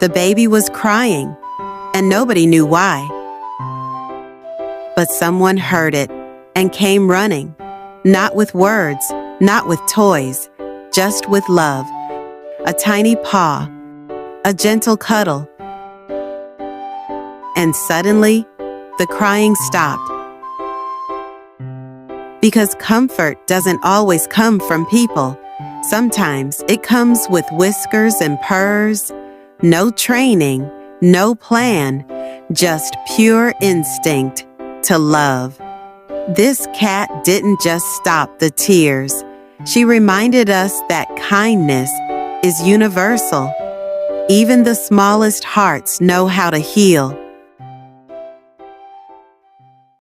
The baby was crying, and nobody knew why. But someone heard it and came running, not with words, not with toys, just with love. A tiny paw, a gentle cuddle. And suddenly, the crying stopped. Because comfort doesn't always come from people. Sometimes it comes with whiskers and purrs, no training, no plan, just pure instinct to love. This cat didn't just stop the tears. She reminded us that kindness is universal. Even the smallest hearts know how to heal.